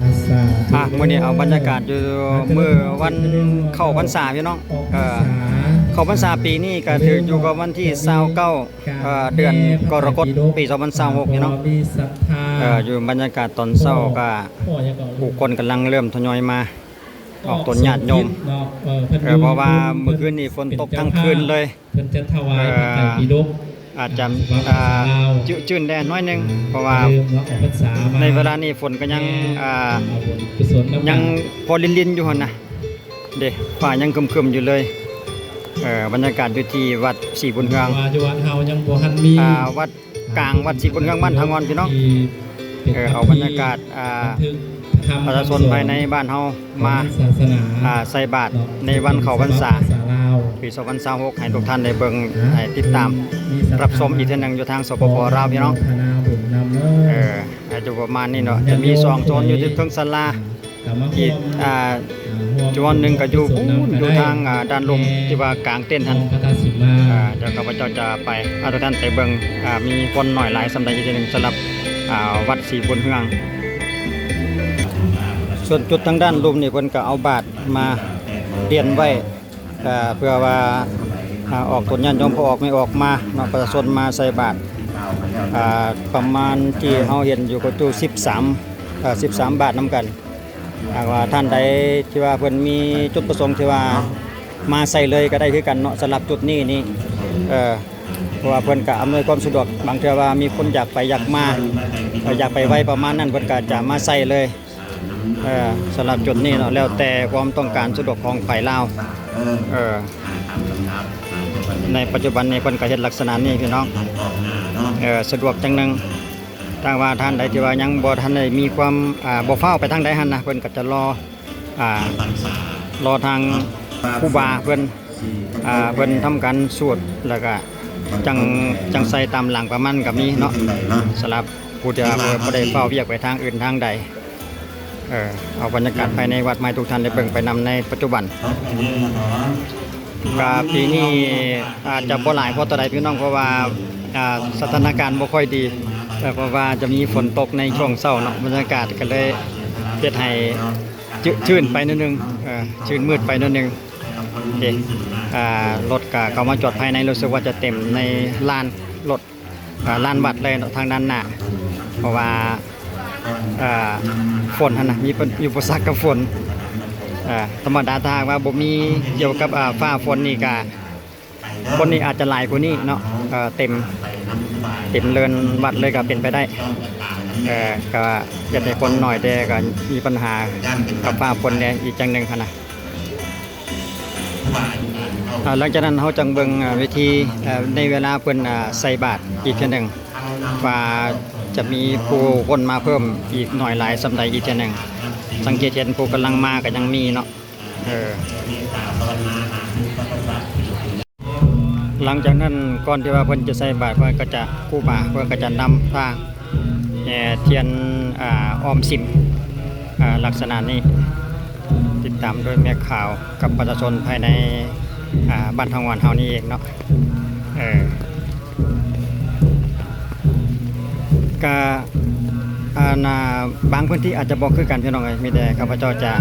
มื้อนี้เอาบรรยากาศอยู่มื้อวันเข้าพรรษาพี่น้องเข้าพรรษาปีนี้ก็ถืออยู่กับวันที่29เดือนกรกฎาคมปี2026พี่น้องอยู่บรรยากาศตอนเช้าก็ผู้คนกำลังเริ่มทยอยมาออกตนญาติโยมเพราะว่าเมื่อคืนนี้ฝนตกทั้งคืนเลยเพิ่นจะถวายพระไตรปิฎกอาจจะจืดแดดน้อยนึงเพราะว่าในเวลานี้ฝนก็ยังพอลินๆอยู่หั่นนะเด้ฟ้ายังครึมๆอยู่เลยบรรยากาศอยู่ที่วัดศรีบุญเฮืองวัดเฮายังบ่ทันมีวัดกลางวัดศรีบุญเฮืองบ้านทางงอนพี่น้องเอาบรรยากาศประชาชนภายในบ้านเฮามาใส่บาตรในวันเข้าพรรษาปี2026ให้ทุกท่านได้เบิ่งให้ติดตามรับชมอีกเทื่อนึงอยู่ทางสปป.ลาวพี่น้องอยู่ประมาณนี้เนาะจะมี2โซนอยู่ที่เทิงศาลาอีกจำนวนหนึ่งก็อยู่ทางด้านลมที่ว่ากลางเต็นท์หั่นเดี๋ยวข้าพเจ้าจะไปทุกท่านไปเบิ่งมีคนหน่อยหลายสำหรับอีกทีนึงสำหรับวัดศรีบุญเฮืองส่วนจุดทางด้านลมนี่เพิ่นก็เอาบาตรมาเรียนไว้เพื่อว่าออกตนญาติโยมพอออกไม่ออกมาเนาะประชาชนมาใส่บาตรประมาณที่เฮาเห็นอยู่ก็อยู่13บาทนำกันหากว่าท่านใดที่ว่าเพิ่นมีจุดประสงค์ที่ว่ามาใส่เลยก็ได้คือกันเนาะสำหรับจุดนี้นี่เพราะว่าเพิ่นก็อำนวยความสะดวกบางเทื่อว่ามีคนอยากไปอยากมาอยากไปไว้ประมาณนั้นเพิ่นก็จะมาใส่เลยสำหรับจุดนี้เนาะแล้วแต่ความต้องการสะดวกของฝ่ายลาวในปัจจุบันนี้เพิ่นก็เฮ็ดลักษณะนี้พี่น้องสะดวกจังนึงถ้าว่าท่านใดที่ว่ายังบ่ทันได้มีความบ่ฟ้าวไปทางใดหั่นนะเพิ่นก็จะรอทางครูบาเพิ่นทำการสวดแล้วก็จังใส่ตามหลังประมาณก็มีเนาะสำหรับผู้ที่บ่ได้ฟ้าวเวียกไปทางอื่นทางใดเอาบรรยากาศภายในวัดไม้ทุกท่านได้เบิ่งไปนำในปัจจุบันปีนี้อาจจะบ่หลายเพราะตัวใดพี่น้องเพราะว่าสถานการณ์บ่ค่อยดีเพราะว่าจะมีฝนตกในช่วงเช้าเนาะบรรยากาศก็เลยเฮ็ดให้ชื้นไปนิดนึงชื้นมืดไปนิดนึงรถก็เข้ามาจอดภายในรู้สึกว่าจะเต็มในลานรถลานวัดเลยทางด้านหน้าเพราะว่าฝนนะมีอุปสรรคกับฝนธรรมดาถ้าว่าบ่มีเกี่ยวกับฟ้าฝนนี่ก็ฝนนี่อาจจะหลายกว่านี้เนาะเต็มเรือนวัดเลยก็เป็นไปได้ก็จะได้ฝนหน่อยแต่ก็มีปัญหากับฟ้าฝนเนี่ยอีกจังนึงนะหลังจากนั้นเขาจังเบิ่งวิธีในเวลาเพิ่นใส่บาตรอีกเทื่อนึงว่าจะมีผู้คนมาเพิ่มอีกหน่อยหลายสำหรับอีกเทื่อนึงสังเกตเห็นผู้กำลังมาก็ยังมีเนาะหลังจากนั้นก่อนที่ว่าเพิ่นจะใส่บาตรเพิ่นก็จะครูบาเพิ่นก็จะนำทางเทียนอ้อมสิมลักษณะนี้ติดตามโดยแม่ข่าวกับประชาชนภายในบ้านทางวันเฮานี่เองเนาะก็บางพื้นที่อาจจะบอกคือกันพี่น้องมีแต่ข้าพเจ้าจะ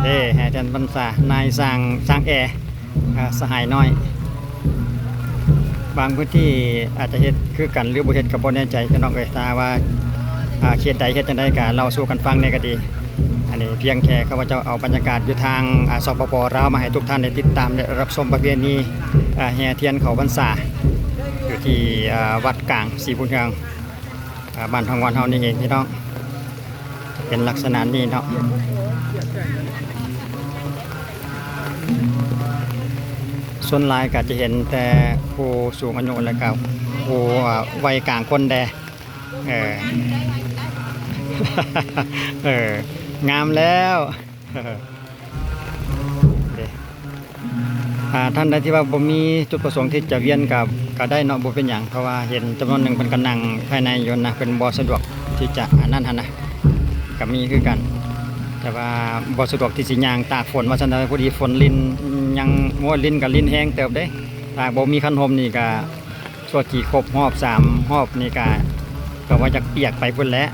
แห่เทียนพรรษานายสร้างแอร์สหายน้อยบางพื้นที่อาจจะเฮ็ดคือกันหรือบ่เฮ็ดก็บ่แน่ใจพี่น้องถ้าว่าเขตใดเฮ็ดจังได๋ก็เล่าสู่กันฟังในก็ดีอันนี้เพียงแค่ข้าพเจ้าเอาบรรยากาศอยู่ทางสปป.ลาวมาให้ทุกท่านได้ติดตามได้รับชมประเพณีแห่เทียนเข้าพรรษาอยู่ที่วัดกลางศรีบุญเฮืองบ้านทางวันเฮานี่เองพี่น้องเป็นลักษณะนี้เนาะส่วนหลายก็จะเห็นแต่ผู้สูงอายุแล้วก็ผู้วัยกลางคนแดงามแล้วท่านใดที่ว่าบ่มีจุดประสงค์ที่จะเวียนก็ได้เนาะบ่เป็นหยังเพราะว่าเห็นจำนวนหนึ่งเพิ่นก็นั่งภายในอยู่นะเพิ่นบ่สะดวกที่จะนั่นหั่นนะก็มีคือกันแต่ว่าบ่สะดวกที่สิย่างตากฝนว่าซั่นพอดีฝนลิ้นยังมัวลิ้นก็ลิ้นแห้งเติบเด้ถ้าบ่มีคันห่มนี่ก็ชั่วกี่ครบรอบ3รอบนี่ก็ว่าจะเปียกไปพุ่นแล้ว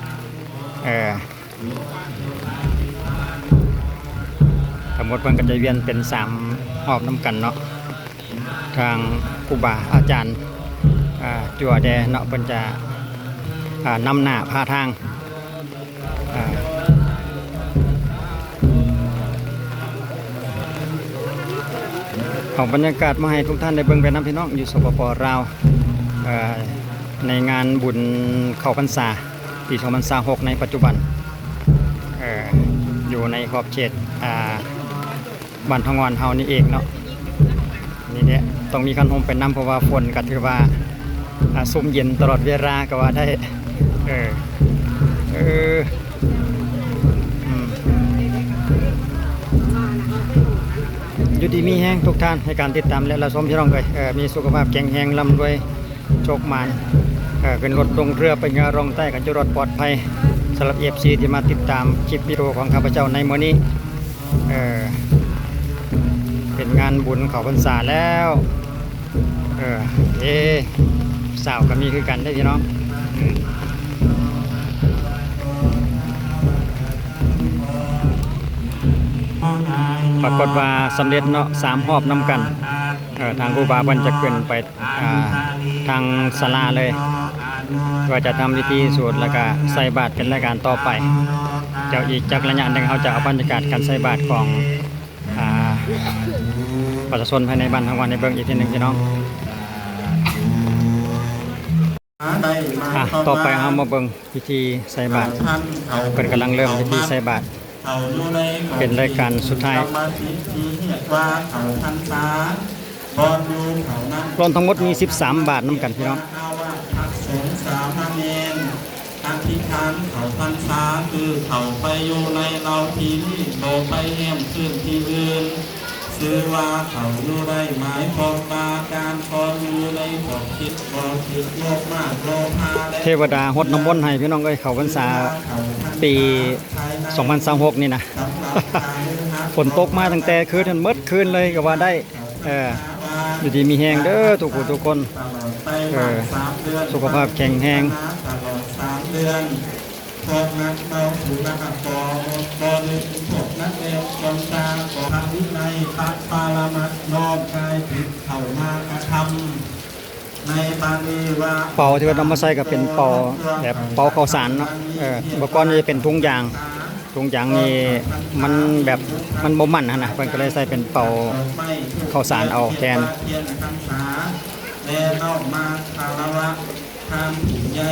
ทั้งหมดเพิ่นก็จะเวียนเป็น3รอบนํกันเนาะทางครูบาอาจารย์จั่วแดเนาะเพิ่นจะนำหน้าพาทางของบรรยากาศมาให้ทุกท่านได้เบิ่งไปน้ำพี่น้องอยู่สปป.ลาวในงานบุญเข้าพรรษาปี2026ในปัจจุบันอยู่ในขอบเขตบ้านทองงอนเฮานี่เองเนาะนี่เนี่ยต้องมีคันห่มเป็นน้ำเพราะว่าฝนก็ถือว่าซุ่มเย็นตลอดเวลาก็ว่าได้อยู่ดีมีแห้งทุกท่านให้การติดตามและรับชมพี่น้องเลยมีสุขภาพแข็งแรงร่ำรวยโชคมานขึ้นรถลงเรือไปงานรองใต้กันจุรถปลอดภัยสำหรับ FC ที่มาติดตามคลิปวิดีโอของข้าพเจ้าในมื้อนี้เป็นงานบุญเข้าพรรษาแล้วสาวก็มีคือกันได้พี่น้องปรากฏว่าสำเร็จเนาะ3รอบนำกันทางครูบาเพิ่นจะขึ้นไปทางศาลาเลยก็จะทำพิธีสวดแล้วก็ใส่บาตรเป็นรายการต่อไปเดี๋ยวอีกจากระยะหนึ่งเขาจะเอาบรรยากาศการใส่บาตรของประชาชนภายในบ้านทั้งวันในเบิ่งอีกทีหนึ่งพี่น้องต่อไปเรามาเบิ่งพิธีใส่บาตรเพิ่นกำลังเริ่มพิธีใส่บาตรเป็นรายการสุดท้ายรวมทั้งหมดมี13บาทนำกันพี่น้องอธิษฐานเขาพรรษาคือเขาไปอยู่ในเราที่นี่โลไปแห่มขึ้นที่อื่นซื้อว่าเขาอยู่ได้หมายพองมาการพออยู่ในขอบคิดขอบคิดโลกมากโลภาเทวดาฮดน้ำมนต์ให้พี่น้องเอ้ยเขาพรรษาปี2026นี่นะ ฝนตกมาตั้งแต่คืนจนมืดคืนเลยก็ว่าได้อยู่ดีมีแหงเด้อทุกคนสุขภาพแข็งแรงพวกนักเมาถูกนะครับกอนึกพวกนักเลวจงตาขอทำวินัยพระปารามัดน้อมกายผิดเข้ามากระทำในบาลีว่าเป่าที่ว่าทำมาใส่ก็เป็นเป่าแบบเป่าข้าวสารเนาะอุปกรณ์จะเป็นทุงยางนี่มันแบบมันบ่มันนะเพิ่นก็เลยใส่เป็นเป่าข้าวสารเอาแทนและนอกมาคารวะทานใหญ่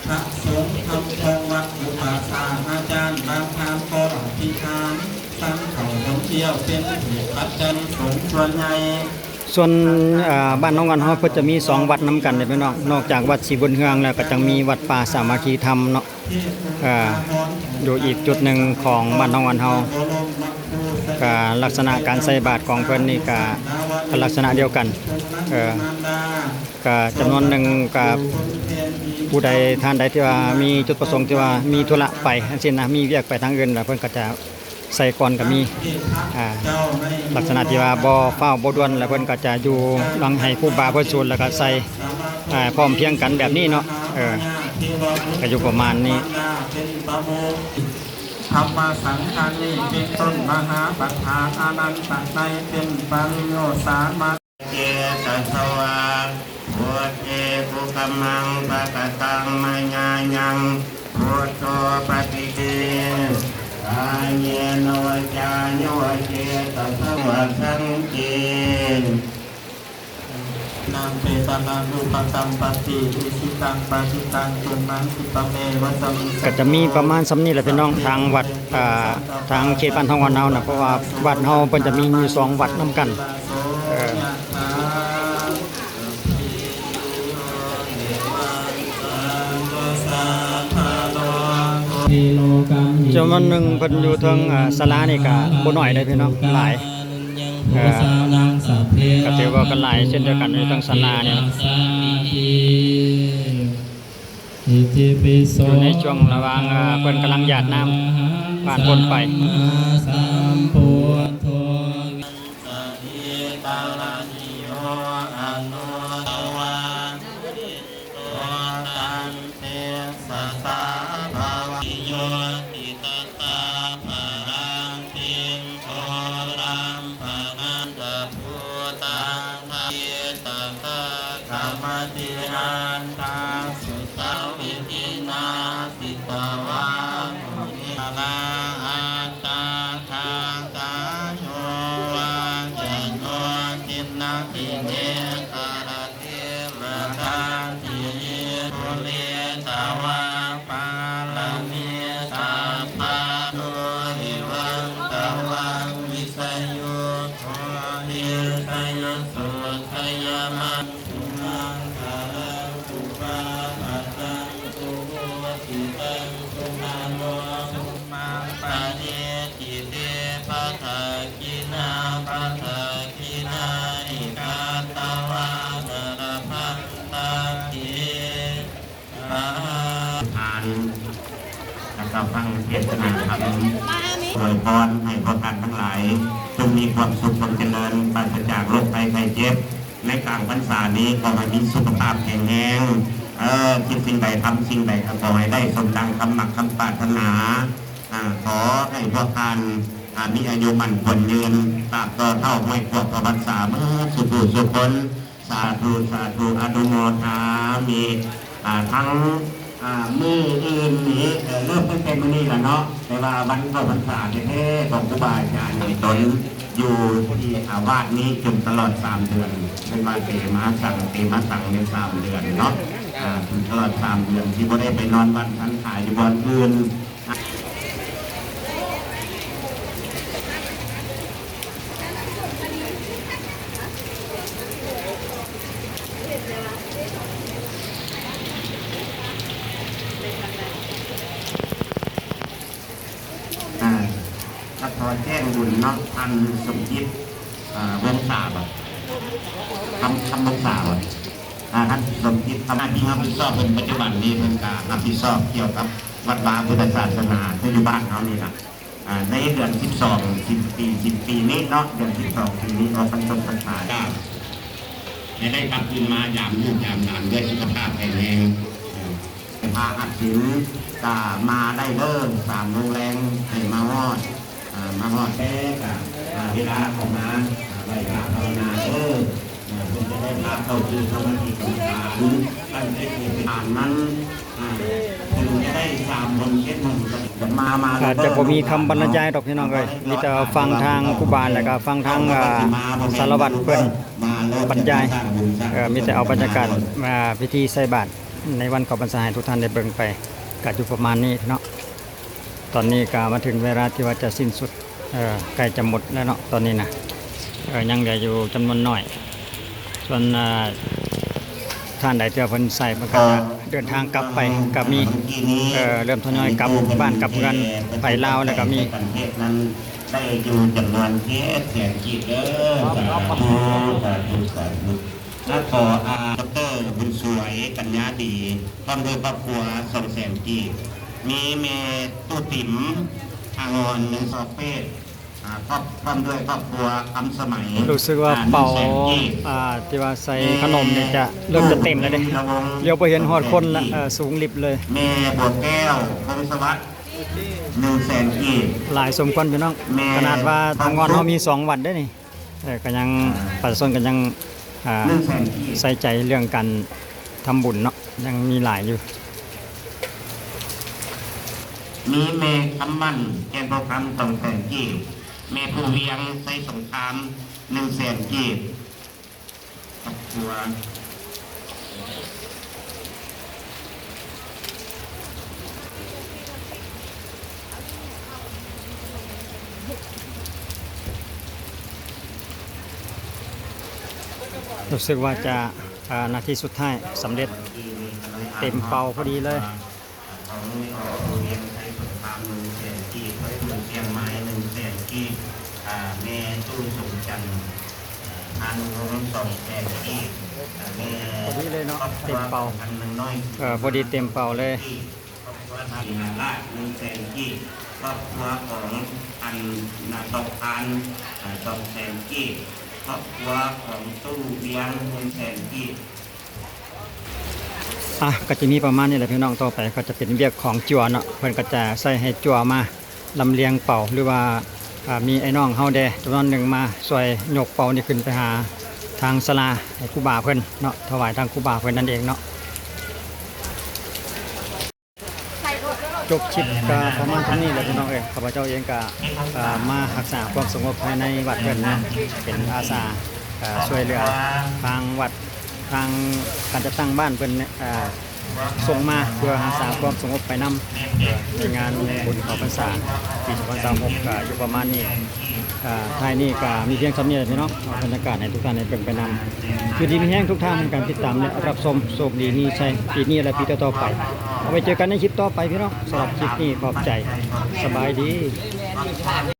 พระสงฆ์ทำทองวัดอุปาสาอาจารย์บางทานกอพิธานตั้งเขาท่องเที่ยวเป็นเหตุปัจจัยสงฆ์ส่วนใหญ่ส่วนบ้านน้องกันเฮาเพิ่นจะมี2วัดนำกันเด้อพี่น้องนอกจากวัดศรีบุญเฮืองแล้วก็จังมีวัดป่าสามัคคีธรรมเนาะอยู่อีกจุดหนึ่งของบ้านน้องกันเฮาก็ลักษณะการใส่บาตรของเพิ่นนี่ก็ลักษณะเดียวกันก็จำนวนหนึ่งกับผู้ใดท่านใดที่ว่ามีจุดประสงค์ที่ว่ามีธุระไปทั้งสิ้นนะมีเวียกไปทางอื่นแล้วเพิ่นก็จะใส่ก่อนก็มีลักษณะที่ว่าบ่เฝ้าบ่ด่วนแล้วเพิ่นก็จะอยู่ลังให้ครูบาเพิ่นสวดแล้วก็ใส่พร้อมเพียงกันแบบนี้เนาะก็อยู่ประมาณนี้ธรรมสังฆานิเป็นต้นมหาปัฏฐานอนันตในเป็นปริโยสามาเจตสวาพุทเอปุกมังปะกตังมัญญายังพุทโธปฏิเดกายเยนวจาโยเจตสวะสังเกนามเปตานานุปสัมปติอิสิตังปะสิตังตุนังสิตเมวัสมิก็จะมีประมาณสำนี้แหละพี่น้องทางวัดทางเขตบ้านทองวันเฮานะเพราะว่าวัดเฮาเพิ่นจะมีอยู่2วัดนำกันจำนวนหนึ่งเพิ่นอยู่ทางศาลานี่ก็บ่น้อยเลยพี่น้องหลายก็ถือว่ากันหลายเช่นเดียวกันในทางศาลาเนี่ยอยู่ในช่วงระหว่างเพิ่นกำลังหยาดน้ำผ่านพ้นไป ตตาภรังทิงโครังภนันตพุตังทายตังคธรรมติหันตังสุตวิกินาสิตวะมุนิลาอัตตาทางกายโยวังจันโนทินาติเนกาลติมะทันติปุเรตวะปาลมิตาปะโนหิวังตวังวิสยุโหหิสยสุทยมันสุนังคารังสุปาปัตตังสุโหติตังสุนันโนสุมังปะเนติเตปะทะกินาปะทะกินาอิกาตวะนรพันตติปะทานแล้วก็ฟังเทศนาธรรมอวยพรให้พวกท่านทั้งหลายจงมีความสุขความเจริญปราศจากโรคภัยไข้เจ็บในกลางพรรษานี้ขอให้มีสุขภาพแข็งแรงคิดสิ่งใดทำสิ่งใดขอให้ได้สมดังคำหมักคำปรารถนาขอให้พวกท่านมีอายุมั่นควรยืนตราบต่อเท่าไม่ครบพรรษาเมื่อสุขสุขคนสาธุสาธุอนุโมทามีทั้งมืออื่นนี้เริ่มตั้งแต่มื้อนี้แล้วเนาะแต่ว่าวันเข้าพรรษาแท้ๆของครูบาอาจารย์ในตนอยู่ที่วาดนี้จนตลอด3 เดือนเป็นว่าเตมาสั่งใน3 เดือนเนาะถึงตลอด3 เดือนที่บ่ได้ไปนอนวัดทันขายอยู่บ่อนอื่นถ้าพอแจ้งบุญเนาะท่านสมจิตวงศาบ่ทำวงศาบ่ท่านสมจิตทำหน้าที่รับผิดชอบเป็นปัจจุบันนี้เป็นการรับผิดชอบเกี่ยวกับวัดวาพุทธศาสนาที่อยู่บ้านเขานี่นะในเดือน10 ปีนี้เนาะเดือน12 ปีนี้เราบรรจบพรรษาได้กลับคืนมายามลูกยามหลานด้วยสุขภาพแข็งแรงพาหัดศีลก็มาได้เริ่ม3 โมงแรงให้มาฮอดแท้กับเวลาของมาไหว้พระภาวนาคุณจะได้พาเข้าสู่สมาธิกรรมฐานตั้งใจทานนั้นคุณจะได้3 คน7 โมงจะมาอาจจะบ่มีคำบรรยายดอกพี่น้องเอ้ยมีแต่ฟังทางครูบาแล้วก็ฟังทางสารวัตรเพิ่นบรรยายมีแต่เอาบรรยากาศมาพิธีใส่บาตรในวันเข้าพรรษาให้ทุกท่านได้เบิ่งไปก็อยู่ประมาณนี้เนาะตอนนี้ก็มาถึงเวลาที่ว่าจะสิ้นสุดใกล้จะหมดแล้วเนาะตอนนี้นะยังเหลืออยู่จำนวนน้อยส่วนท่านใดที่เพิ่นใส่เพิ่นก็เดินทางกลับไปก็มีเริ่มทยอยกลับบ้านกลับเมืองไปลาวแล้วก็มีได้อยู่จำนวนแค่แสนกีบเด้อสาธุและขอดร.บุญสวยกัญญาดีพร้อมด้วยครอบครัว200,000 กีบมีเมตุติ๋มอางอน1 ซอกเป้พร้อมด้วยครอบครัวคำสมัยรู้สึกว่าเป่าที่ว่าใส่ขนมเนี่ยจะเริ่มจะเต็มแล้วเด้เลี้ยวไปเห็นฮอดคนละสูงลิบเลยเมบัวแก้วพงศวัฒน์100,000 กีบหลายสมควรพี่น้องขนาดว่าทางงอนเฮามี2 วัดได้นี่ก็ยังประชาชนก็ยังใส่ใจเรื่องการทำบุญเนาะยังมีหลายอยู่มีเมคำมั่นแกนโปรแกรม200,000 กีบเมผู้เวียงใส่สงคราม100,000 กีบครอบครัวรู้สึกว่าจะนาทีสุดท้ายสำเร็จเต็มเป่าพอดีเลย100,000 กีบแม่ตู้สมจันทร์พัน200,000 กีบแม่พอดีเลยเนาะเต็มเป่าพอดีเต็มเป่าเลยครอบครัวทำงานละ100,000 กีบครอบครัวของอันนาตกพัน200,000 กีบครอบครัวของตู้เลี้ยง100,000 กีบ ก็จะมีประมาณนี้แหละพี่น้องต่อไปก็จะเป็นเวียกของจั่วเนาะเพิ่นก็จะใส่ให้จั่วมาลำเลียงเป่าหรือว่ามีไอ้น้องเฮาแดจำนวนหนึ่งมาช่วยยกเป่านี่ขึ้นไปหาทางศาลาให้ครูบาเพิ่นเนาะถวายทางครูบาเพิ่นนั่นเองเนาะจบคลิปก็ประมาณเท่านี้แหละพี่น้องข้าพเจ้าเองก็มารักษาความสงบภายในวัดเพิ่นเนาะเป็นอาสาช่วยเหลือทางวัดทางการจัดตั้งบ้านเพิ่นเนี่ยส่งมาเพื่อรักษาความสงบไปนำในงานบุญเข้าพรรษาปี2026ก็อยู่ประมาณนี้ท้ายนี้ก็มีเพียงเท่านี้แหละพี่น้องเอาบรรยากาศให้ทุกท่านได้เบิ่งไปนำคือดีมีแห้งทุกท่านในการติดตามและรับชมโชคดีมีชัยปีนี้และปีต่อๆไปเอาไว้เจอกันในคลิปต่อไปพี่น้องสำหรับคลิปนี้ขอบใจสบายดี